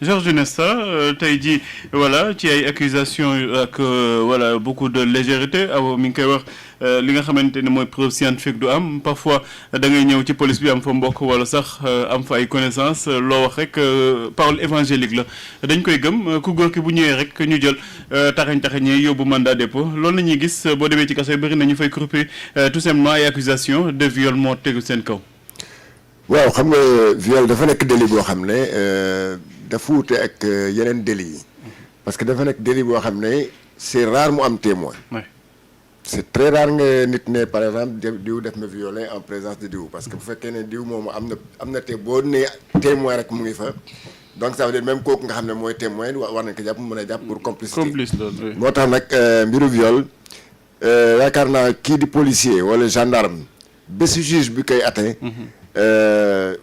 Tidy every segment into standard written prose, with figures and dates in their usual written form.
Georges Nesta tey jii voilà ci ay accusations ak voilà beaucoup de légèreté aw mi ngi koy wax li nga xamante ne mooy preuve scientifique du am parfois da ngay ñëw ci police bi am fa mbokk wala sax am fa ay connaissances loo wax rek parole évangélique la dañ koy gëm ku góor ki bu ñëwee rek ñu jël taxañee yóbbu mandat dépôt loolu la ñuy gis boo demee ci kaso yi bëri na ñu fay croupir tout simplement ay accusations de viol moo tegu seen kaw. waaw xam nga viol dafa nekk délit boo xam ne dafa wute ak yeneen délit yi parce que dafa nekk délit boo xam ne c'est rare mu am témoin. C'est très rare nga nit ne par exemple diw def ma violé en présence de diw parce que bu fekkee ne diw moom am na te boo nee témoin rek mu ngi fa donc ça veut dire même kooku nga xam ne mooy témoin war nañ ko jàpp mën a jàpp pour complicité. moo tax nag mbiru viol yaakaar naa kii di policier wala gendarme bési juge bi koy atte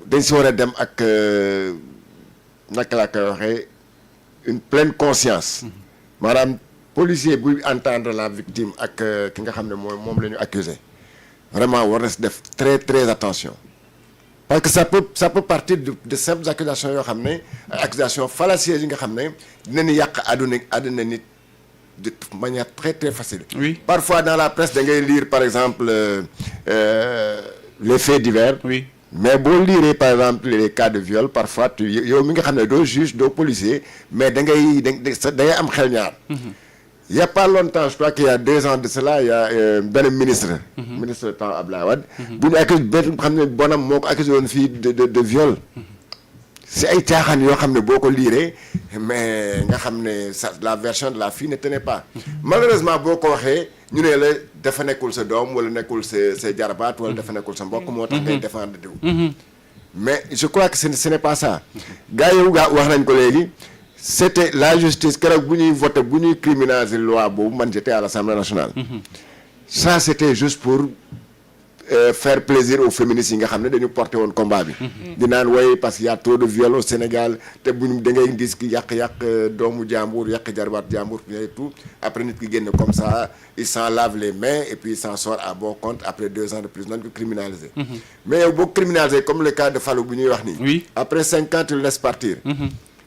dañ si war a dem ak naka laa koy waxee une pleine conscience maanaam policier buy entendre la victime ak ki nga xam ne moom la ñu accusé vraiment war na si def très très attention parce que ça peut partir de simples accusations yoo xam ne accusations fallacieuses yi nga xam ne dinañu yàq àdduna nit de manière très très facile. Oui. Parfois dans la presse da ngay lire par exemple les faits divers. Oui. Mais boo lire par exemple les cas de viol parfois yow mi nga xam ne doo juge doo policier mais da ngay am xel ñaar. Il y a pas longtemps je crois qu'il y a 2 ans de cela il y a benn ministre de temps Abdoulaye Wade bu ñu accusé benn xam ne bonam moo ko accusé woon fii de viol c'est ay caaxaan yoo xam ne boo ko liiree mais nga xam ne la version de la fille ne tenait pas malheureusement boo ko waxee ñu ne la dafa nekkul sa doom wala nekkul sa jarbaat wala dafa nekkul sa mbokk moo tax ngay défendre diw mais je crois que ce n'est pas ça gars yow wax nañ ko léegi c'était la justice keroog bu ñuy voté bu ñuy criminaliser loi boobu man j'étais à l'Assemblée nationale ça c'était juste pour faire plaisir aux féministes yi nga xam ne dañu porté woon combat bi di naan way parce qu'il y a trop de viol au Sénégal te buñ da ngay gis ki yàq doomu jàmbur yàq jarbaat jàmbur et tout après nit ki génn comme ça il s'en lave les mains et puis il s'en sort à bon compte après 2 ans de prison nañ ko criminaliser mais yow boo criminaliser comme le cas de Fallou bu ñuy wax nii après 5 ans tu le laisses partir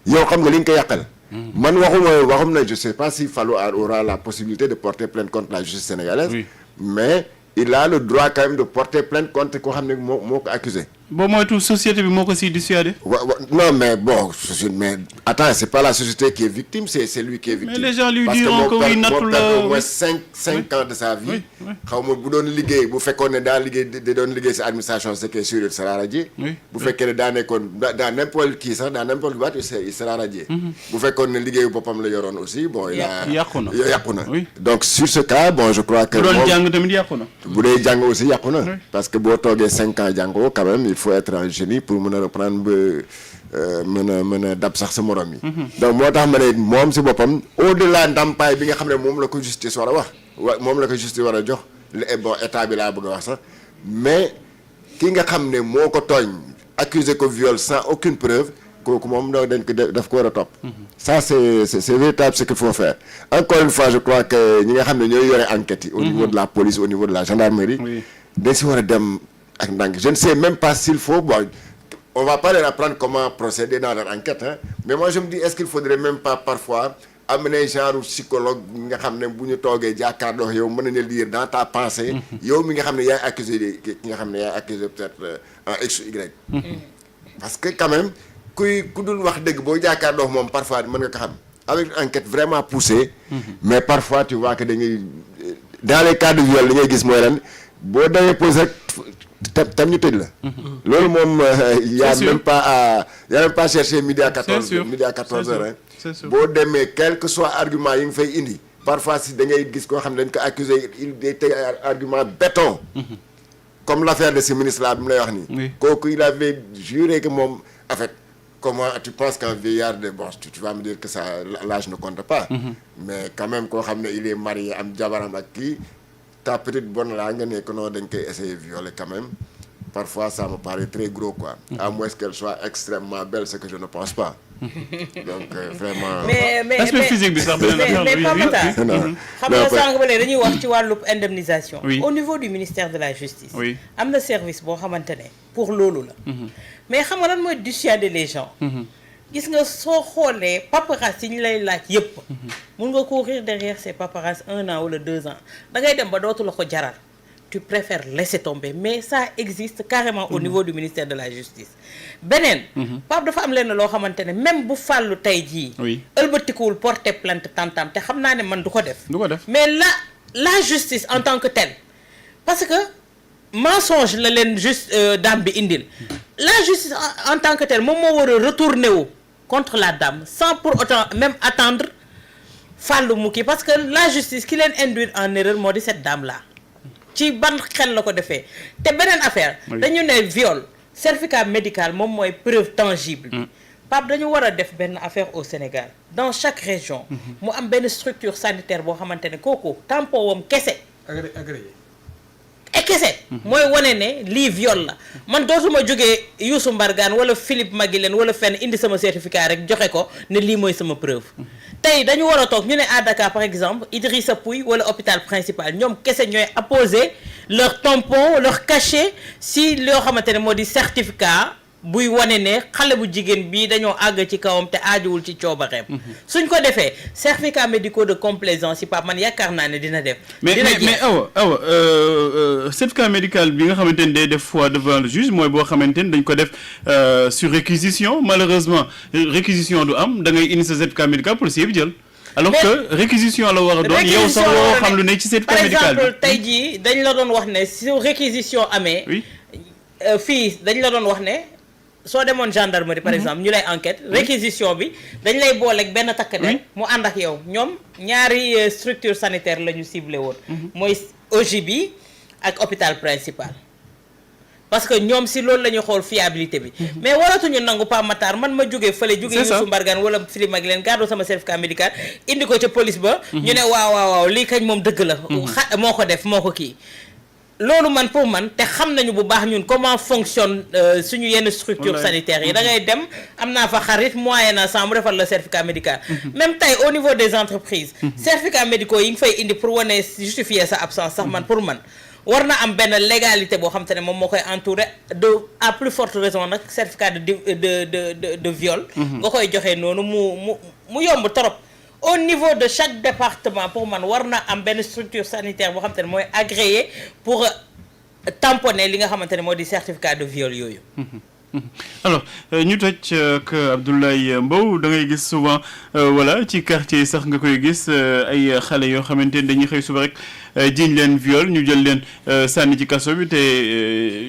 yow xam nga li nga ko yàqal man waxum na je sais pas si Fallou aura la possibilité de porter plainte contre la justice sénégalaise mais il a le droit quand même de porter plainte contre koo xam ne moo ko accusé boo moytu société bi moo ko si dissuadé. Non mais bon mais attends c'est pas la société qui est victime c'est lui qui est victime. Mais les gens lui diront que oui nattu la au moins 5 ans de sa vie. xaw ma bu doon liggéey bu fekkoon ne daa doon liggéey si administration c'est que sûr il sera radié. bu fekkee ne daa nekkoon dans n'importe qui sax dans n'importe quoi il sera radié. bu fekkoon ne liggéeyu boppam la yoroon aussi bon. yàqu na donc sur ce cas bon je crois que. bu doon jàng tamit yàqu na. bu dee jàng aussi yàqu na. parce que boo toogee 5 ans jàngoo quand même il faut être un génie pour mën a reprendre ba mën a dab sax sa morom yi. donc moo tax ma ne moom si boppam au-delà ndàmpaay bi nga xam ne moom la ko justice war a wax moom la ko justice war a jox bon état bi laa bëgg a wax sax mais ki nga xam ne moo ko tooñ accusé ko viol sans aucune preuve kooku moom dañ ko daf ko war a topp. ça c'est véritable ce qu'il faut faire encore une fois je crois que ñi nga xam ne ñooy yore enquête yi. au niveau de la police au niveau de la gendarmerie. dañ si war a dem. ak ndànk je ne sais même pas s'il faut bon on va pas leur apprendre comment procéder dans leur enquête hein mais moi je me dis est-ce qu'il faudrait même pas parfois amener genre psychologue nga xam ne bu ñu toogee jàkkaarloo yow mën nañu lire dans ta pensée yow mi nga xam ne yaay accusé ki nga xam ne yaay accusé peut-être en X ou Y parce que quand même ku dul wax dëgg boo jàkkaarloo moom parfois mën nga ko xam avec une enquête vraiment poussée mais parfois tu vois que dañuy dans les cas de viol li ngay gis mooy lan boo demee pose rek tam ñu tëj la. loolu moom y a même pas chercher midi à 14 heures hein. boo demee quel que soit argument yi nga fay indi. parfois si da ngay gis koo xam ne dañ ko accusé il day teg argument béton. comme l'affaire de ce ministre là bi mu lay wax nii. kooku il avait juré que moom en fait comment tu penses qu'un vieillard de bon tu vas me dire que ça l'âge ne compte pas. mais quand même koo xam ne il est marié am jabaram ak kii. ta petite bonne là nga ne que non dañ koy essayer violer quand même parfois ça me paraît très gros quoi à moins qu'elle soit extrêmement belle ce que je ne pense pas donc vraiment mais aspect physique bi sax mais Pamata xam nga sànq ba léegi dañuy wax ci wàllu indemnisation au niveau du ministère de la justice am na service boo xamante ne pour loolu la mais xam nga lan mooy dissuader les gens gis nga soo xoolee paparazzi yi ñu lay laaj yëpp mun nga courir derrière ces paparazzi 1 an wala 2 ans da ngay dem ba dootu la ko jaral tu préfères laisser tomber mais ça existe carrément au niveau du ministère de la justice beneen Pape dafa am lenn loo xamante ne même bu fàllu tey jii ëlbatikuwul porter plainte tantam te xam naa ne man du ko def mais la justice en tant que telle parce que mensonge la leen juste dame bi indil la justice en tant que telle moom moo war a retourner wu contre la dame sans pour autant même attendre fàllu mu kii parce que la justice ki leen induire en erreur moo di cette dame là ci ban xel la ko defee te beneen affaire dañu ne viol certificat médical moom mooy preuve tangible Pape dañu war a def benn affaire au Sénégal dans chaque région mu am benn structure sanitaire boo xamante ne kooku tampon wam kese agréé et kese mooy wane ne lii viol la man dootuma jógee Youssou Mbargane wala Philippe Maguilène wala fenn indi sama certificat rek joxe ko ne lii mooy sama preuve tey dañu war a toog ñu ne à Dakar par exemple Idrissa Pouye wala hôpital principal ñoom kese ñooy apposer leur tampon leur cachet si loo xamante ne moo di certificat buy wane ne xale bu jigéen bii dañoo àgg ci kawam te aajuwul ci coobareem suñ ko defee certificat médicaux de complaisance yi Pape man yaakaar naa ne dina def mais certificat médical bi nga xamante ne day def fois devant le juge mooy boo xamante ne dañ ko def sur réquisition malheureusement réquisition du am da ngay indi sa certificat médical policier bi jël alors que réquisition la war a doon yow sax waroo xam lu ne ci certificat médical bi par exemple tey jii dañ la doon wax ne su réquisition amee fii dañ la doon wax ne soo demoon gendarmerie par exemple ñu lay enquête réquisition bi dañ lay booleeg benn takk der mu ànd ak yow ñoom ñaari structure sanitaire la ñu ciblé woon mooy OJ bi ak hôpital principal parce que ñoom si loolu la ñuy xool fiabilité bi mais waratuñu nangu Pa Matar man ma jógee fële jógee Youssou Mbargane wala Philippe Maguilène gàddu sama certificat médical indi ko ca police ba ñu ne waaw lii kañ moom dëgg la moo ko def moo ko kii loolu man pour man te xam nañu bu baax ñun comment fonctionne suñu yenn structure sanitaire yi da ngay dem am naa fa xarit moyen sans mu defal la certificat médical même tey au niveau des entreprises certificats médicaux yi nga fay indi pour wane justifier sa absence sax man pour man war na am benn légalité boo xam te ne moom moo koy entouré de à plus forte raison nag certificat de viol nga koy joxee noonu mu yomb trop au niveau de chaque département pour man war na am benn structure sanitaire boo xamante ne mooy agréé pour tamponner li nga xamante ne moo di certificat de viol yooyu. alors ñu toj ak Abdoulaye Mbow da ngay gis souvent voilà ci quartier yi sax nga koy gis ay xale yoo xamante ne dañuy xëy suba rek jiiñ leen viol ñu jël leen sànni ci kaso bi te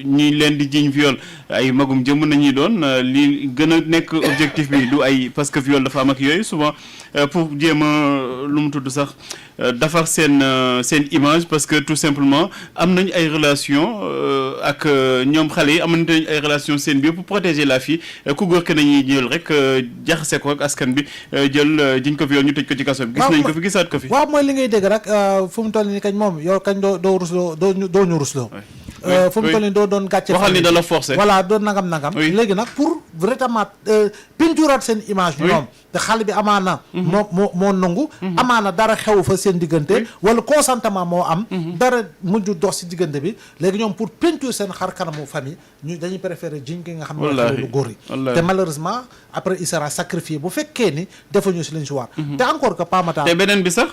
ñi leen di jiiñ viol ay magum jëmm nañuy doon li gën a nekk objectif bi du ay parce que viol dafa am ak yooyu souvent pour jéem a lu mu tudd sax defar seen image parce que tout simplement am nañ ay relation ak ñoom xale yi am nañ ay relation seen biir pour protéger la fille ku góor ke nañuy jël rek jaxase ko ak askan bi jël jiñ ko viol ñu tëj ko ci kaso bi gis nañ ko fi gisaat ko fi waaw mooy li ngay dégg rek fu mu toll nii kañ moom yow kañ doo rusloo doo ñu rusloo fu mu toll nii doo doon gàcce waxal ni da la forcé voilà doon nangam léegi nag pour vraiment pinturaat seen image ñoom te xale bi amaana moo nangu amaana dara xew fa seen diggante wala consentement moo am dara mujj dox si diggante bi léegi ñoom pour peinture seen xar kanamu famille ñu dañuy préférer jiñ ki nga xam ne xale lu góor yi te malheureusement après il sera sacrifié bu fekkee ni defuñu si lañ si war te encore que Pa Matar te beneen bi sax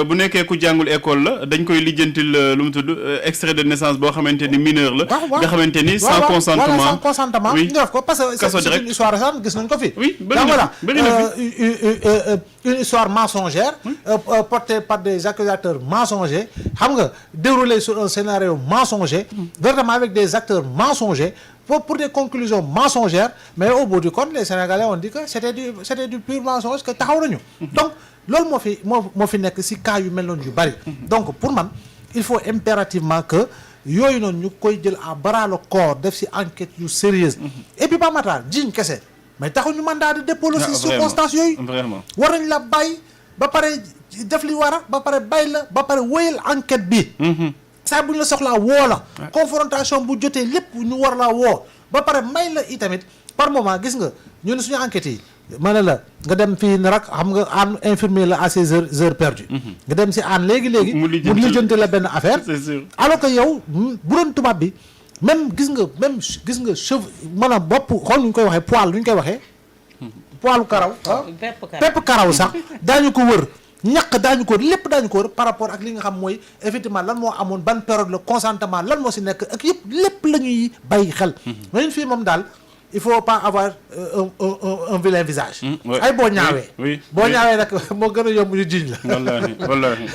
bu nekkee ku jàngul école la dañ koy lijjantil lu mu tudd extrait de naissance boo xamante ni mineur la nga xamante ni sans consentement sans consentement ñu def ko parce que c'est une histoire récente gis nañ ko fi voilà une histoire mensongère portée par des accusateurs mensongers xam nga déroulée sur un scénario mensonger vraiment avec des acteurs mensongers pour des conclusions mensongères mais au bout du compte les Sénégalais ont dit que c'était du pur mensonge que taxaw nañu donc loolu moo fi nekk si cas yu mel noonu yu bari donc pour man il faut impérativement que yooyu noonu ñu koy jël à bras le corps def si enquête yu sérieuse et puis Pa Matar jiñ kese mais taxul ñu mandat de dépôt la si circonstances yooyu war nañ la bàyyi ba pare def li war a ba pare bàyyi la ba pare wóyal enquête bi saa bu ñu la soxlaa woo la confrontation bu jotee lépp ñu war laa woo ba pare may la itamit par moment gis nga ñu ne suñu enquête yi ma ne la nga dem fii ne rek xam nga aan infirmier la à ses heures perdues nga dem si aan léegi mu lijjanti la benn affaire alors que yow bu doon tubaab bi même gis nga cheveux maanaam bopp xool nu ñu koy waxee poil lu ñu koy waxee poilu karaw pepp karaw sax daañu ko wër ñaq daañu ko lépp daañu ko wër par rapport ak li nga xam mooy effectivement lan moo amoon ban période le consentement lan moo si nekk ak yëpp lépp la ñuy bàyyi xel mais une fii moom daal il faut pas avoir un vilain visage ay boo ñaawee boo ñaawee nag moo gën a yomb ñu jiñ la wallaahi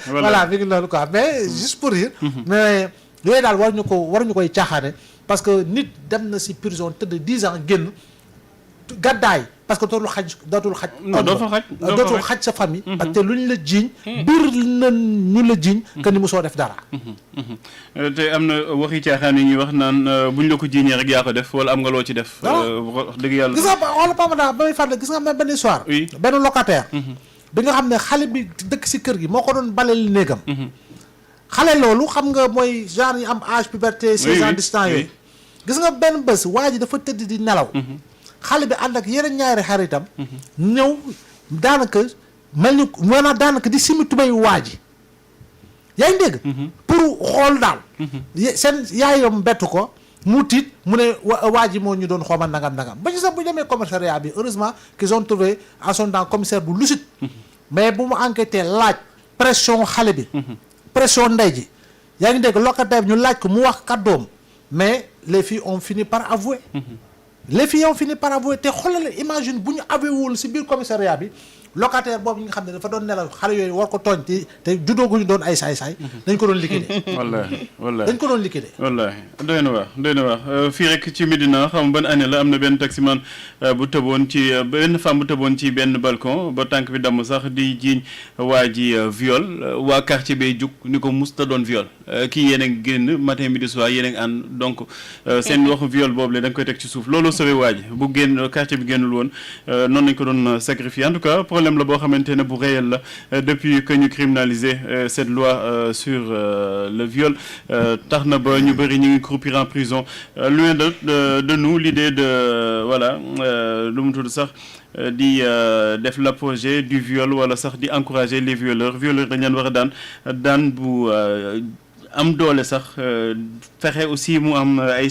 voilà mi ngi noonu quoi mais juste pour dire mais yooyu daal waruñu koy caaxaane parce que nit dem na si prison tëdd 10 ans génn gàddaay parce que dootul xaj sa famille parce que lu ñu la jiiñ biir na ñu la jiiñ que ni mosoo def dara te am na waxi caaxaan yi ñuy wax naan buñ la ko jiiñee rek yaa ko def wala am nga loo ci def wax dëgg yàlla gis nga xoola pamada ba may fàttali gis nga même benn histoire benn locataire bi nga xam ne xale bi dëkk si kër gi moo ko doon baleel néegam xale loolu xam nga mooy genre yi am âge puberté 16 ans distance yooyu gis nga benn bés waa ji dafa tëdd di nelaw xale bi ànd ak yeneen ñaari xaritam ñëw daanaka mel ni maanaam daanaka di simi tubay waa ji yaa ngi dégg pour xool daal seen yaayam bettu ko mu tiit mu ne waa ji moo ñu doon xoomal nangam ba ci sax bu demee commissariat bi heureusement qu'ils ont trouvé en son temps commissaire bu lucide mais bu mu enquêté laaj pression xale bi pression ndey ji yaa ngi dégg locataire ñu laaj ko mu wax kàddoom mais les filles ont fini par avouer les filles ont fini par avouer te xoolal imagine bu ñu avoué wul si biir commissariat bi locataire boobu ñi nga xam ne dafa doon nelaw xale yooyu war ko tooñ te juddooguñu doon ay saay-saay dañ ko doon liquider wallaahi dañ ko doon liquider wallaahi doy na waar fii rek ci Médina xam ban année la am na benn taximan bu tëboon ci benn femme bu tëboon ci benn balcon ba tànk bi damm sax di jiiñ waa ji viol waa quartier bay jug ni ko musta doon viol kii yéen a ngi génn matin midi soir yéen a ngi ànd donc seen waxu viol boobu la da nga koy teg ci suuf loolu sauvé waa ji bu génn quartier bi génnul woon noonu lañ ko doon sacrifier en tout cas problème la boo xamante ne bu réel la depuis que ñu criminaliser cette loi sur le viol tax na ba ñu bëri ñu ngi croupir en prison loin de nous l'idée de voilà lu mu tudd sax di def l'apogée du viol wala sax di encourager les violeurs dañ leen war a daan bu am doole sax fexe aussi mu am ay